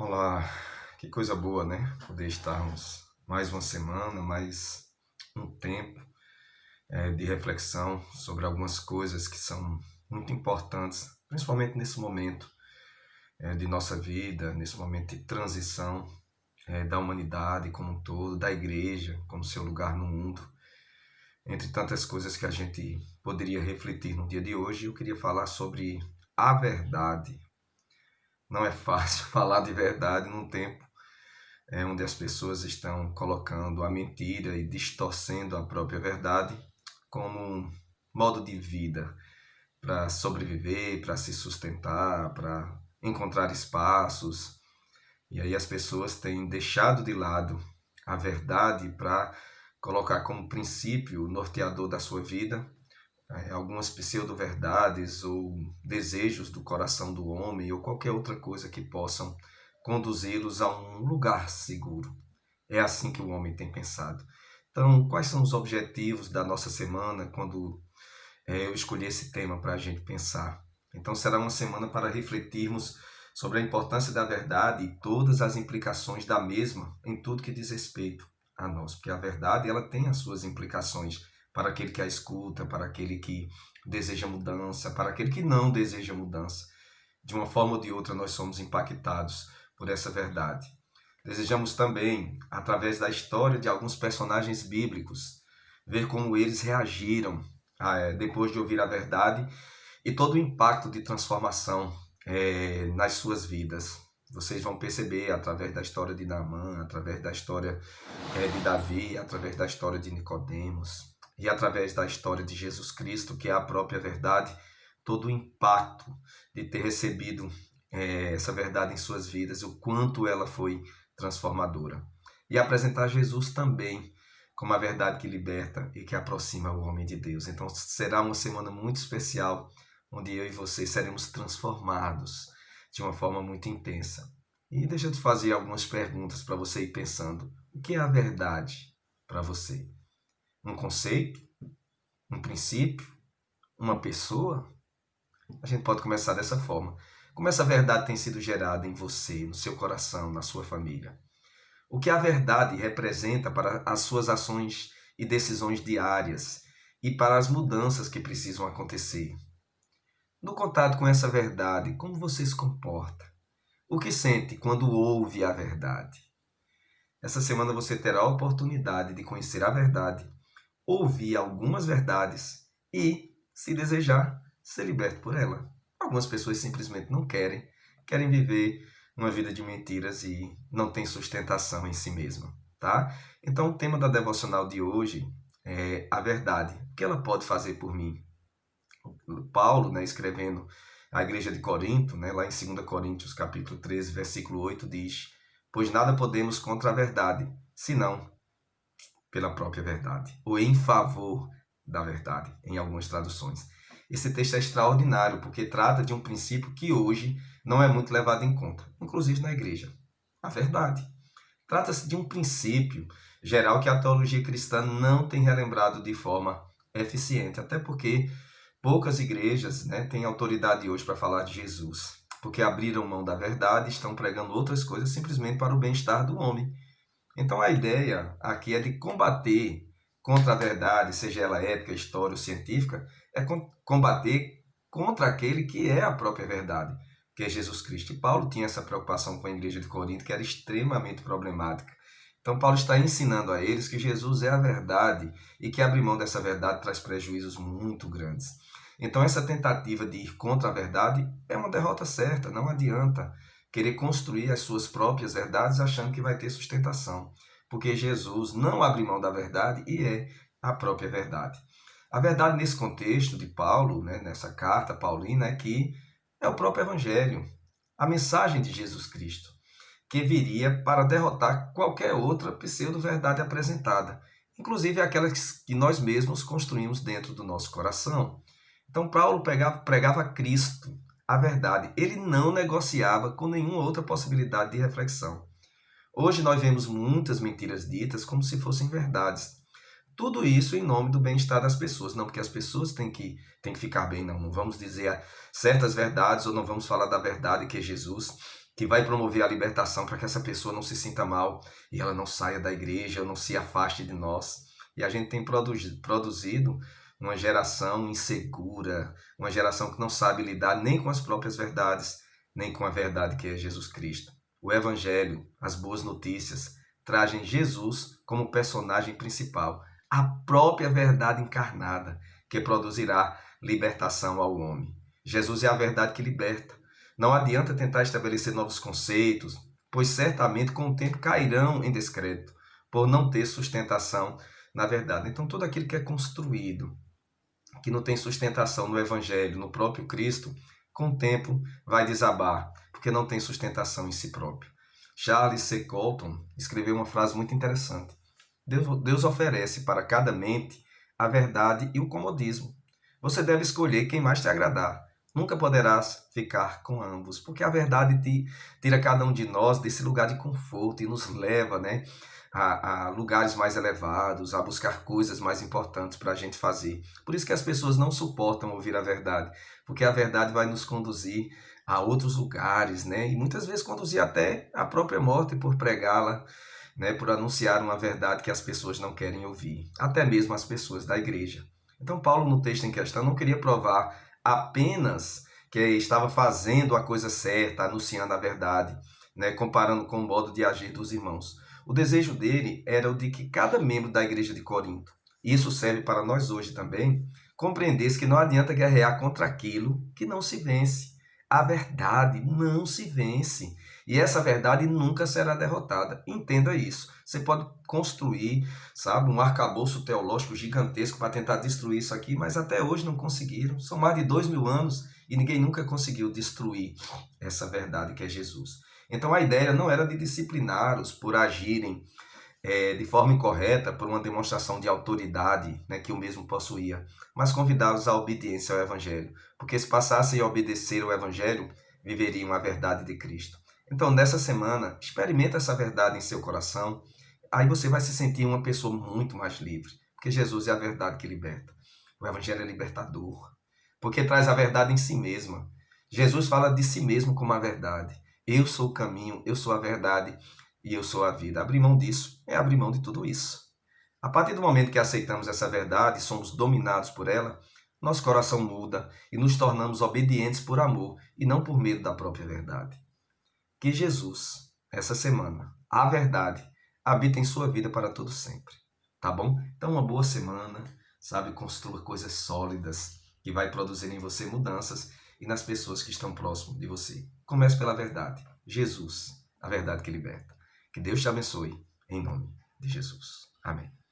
Olá, que coisa boa, né? Poder estarmos mais uma semana, mais um tempo de reflexão sobre algumas coisas que são muito importantes, principalmente nesse momento de nossa vida, nesse momento de transição da humanidade como um todo, da igreja como seu lugar no mundo. Entre tantas coisas que a gente poderia refletir no dia de hoje, eu queria falar sobre a verdade. Não é fácil falar de verdade num tempo onde as pessoas estão colocando a mentira e distorcendo a própria verdade como um modo de vida para sobreviver, para se sustentar, para encontrar espaços. E aí as pessoas têm deixado de lado a verdade para colocar como princípio norteador da sua vida algumas pseudo-verdades ou desejos do coração do homem ou qualquer outra coisa que possam conduzi-los a um lugar seguro. É assim que o homem tem pensado. Então, quais são os objetivos da nossa semana quando eu escolhi esse tema para a gente pensar? Então, será uma semana para refletirmos sobre a importância da verdade e todas as implicações da mesma em tudo que diz respeito a nós, porque a verdade ela tem as suas implicações para aquele que a escuta, para aquele que deseja mudança, para aquele que não deseja mudança. De uma forma ou de outra, nós somos impactados por essa verdade. Desejamos também, através da história de alguns personagens bíblicos, ver como eles reagiram depois de ouvir a verdade e todo o impacto de transformação nas suas vidas. Vocês vão perceber através da história de Naamã, através da história de Davi, através da história de Nicodemos e através da história de Jesus Cristo, que é a própria verdade, todo o impacto de ter recebido essa verdade em suas vidas, o quanto ela foi transformadora. E apresentar Jesus também como a verdade que liberta e que aproxima o homem de Deus. Então será uma semana muito especial, onde eu e você seremos transformados de uma forma muito intensa. E deixa eu te fazer algumas perguntas para você ir pensando. O que é a verdade para você? Um conceito? Um princípio? Uma pessoa? A gente pode começar dessa forma. Como essa verdade tem sido gerada em você, no seu coração, na sua família? O que a verdade representa para as suas ações e decisões diárias e para as mudanças que precisam acontecer? No contato com essa verdade, como você se comporta? O que sente quando ouve a verdade? Essa semana você terá a oportunidade de conhecer a verdade, ouvir algumas verdades e, se desejar, ser liberto por ela. Algumas pessoas simplesmente não querem viver uma vida de mentiras e não tem sustentação em si mesma, tá? Então o tema da devocional de hoje é a verdade. O que ela pode fazer por mim? Paulo, escrevendo à igreja de Corinto, lá em 2 Coríntios capítulo 13, versículo 8, diz: pois nada podemos contra a verdade, senão pela própria verdade, ou em favor da verdade, em algumas traduções. Esse texto é extraordinário, porque trata de um princípio que hoje não é muito levado em conta, inclusive na igreja. A verdade. Trata-se de um princípio geral que a teologia cristã não tem relembrado de forma eficiente, até porque poucas igrejas têm autoridade hoje para falar de Jesus, porque abriram mão da verdade e estão pregando outras coisas simplesmente para o bem-estar do homem. Então a ideia aqui é de combater contra a verdade, seja ela ética, história ou científica, é combater contra aquele que é a própria verdade, que é Jesus Cristo. E Paulo tinha essa preocupação com a igreja de Corinto, que era extremamente problemática. Então Paulo está ensinando a eles que Jesus é a verdade e que abrir mão dessa verdade traz prejuízos muito grandes. Então essa tentativa de ir contra a verdade é uma derrota certa, não adianta querer construir as suas próprias verdades achando que vai ter sustentação, porque Jesus não abre mão da verdade e é a própria verdade. A verdade nesse contexto de Paulo, nessa carta paulina, é que é o próprio Evangelho, a mensagem de Jesus Cristo, que viria para derrotar qualquer outra pseudo-verdade apresentada, inclusive aquelas que nós mesmos construímos dentro do nosso coração. Então Paulo pregava Cristo, a verdade. Ele não negociava com nenhuma outra possibilidade de reflexão. Hoje nós vemos muitas mentiras ditas como se fossem verdades. Tudo isso em nome do bem-estar das pessoas. Não porque as pessoas têm que ficar bem, não. Não vamos dizer certas verdades ou não vamos falar da verdade que é Jesus que vai promover a libertação para que essa pessoa não se sinta mal e ela não saia da igreja, ou não se afaste de nós. E a gente tem produzido uma geração insegura, uma geração que não sabe lidar nem com as próprias verdades, nem com a verdade que é Jesus Cristo. O Evangelho, as boas notícias, trazem Jesus como personagem principal, a própria verdade encarnada, que produzirá libertação ao homem. Jesus é a verdade que liberta. Não adianta tentar estabelecer novos conceitos, pois certamente com o tempo cairão em descrédito, por não ter sustentação na verdade. Então, tudo aquilo que é construído, que não tem sustentação no Evangelho, no próprio Cristo, com o tempo vai desabar, porque não tem sustentação em si próprio. Charles C. Colton escreveu uma frase muito interessante. Deus oferece para cada mente a verdade e o comodismo. Você deve escolher quem mais te agradar. Nunca poderás ficar com ambos, porque a verdade tira cada um de nós desse lugar de conforto e nos leva, né, a lugares mais elevados, a buscar coisas mais importantes para a gente fazer. Por isso que as pessoas não suportam ouvir a verdade, porque a verdade vai nos conduzir a outros lugares, né, e muitas vezes conduzir até a própria morte por pregá-la, né, por anunciar uma verdade que as pessoas não querem ouvir, até mesmo as pessoas da igreja. Então Paulo, no texto em questão, não queria provar apenas que estava fazendo a coisa certa, anunciando a verdade, né, comparando com o modo de agir dos irmãos. O desejo dele era o de que cada membro da igreja de Corinto, e isso serve para nós hoje também, compreendesse que não adianta guerrear contra aquilo que não se vence. A verdade não se vence. E essa verdade nunca será derrotada. Entenda isso. Você pode construir, sabe, um arcabouço teológico gigantesco para tentar destruir isso aqui, mas até hoje não conseguiram. São mais de 2000 anos e ninguém nunca conseguiu destruir essa verdade que é Jesus. Então a ideia não era de discipliná-los por agirem de forma incorreta, por uma demonstração de autoridade, né, que o mesmo possuía, mas convidá-los à obediência ao Evangelho, porque se passassem a obedecer ao Evangelho, viveriam a verdade de Cristo. Então, nessa semana, experimenta essa verdade em seu coração, aí você vai se sentir uma pessoa muito mais livre, porque Jesus é a verdade que liberta. O Evangelho é libertador, porque traz a verdade em si mesma. Jesus fala de si mesmo como a verdade. Eu sou o caminho, eu sou a verdade e eu sou a vida. Abrir mão disso é abrir mão de tudo isso. A partir do momento que aceitamos essa verdade e somos dominados por ela, nosso coração muda e nos tornamos obedientes por amor e não por medo da própria verdade. Que Jesus, essa semana, a verdade, habita em sua vida para todo sempre. Tá bom? Então, uma boa semana, sabe? Construa coisas sólidas que vai produzir em você mudanças e nas pessoas que estão próximo de você. Comece pela verdade. Jesus, a verdade que liberta. Que Deus te abençoe, em nome de Jesus. Amém.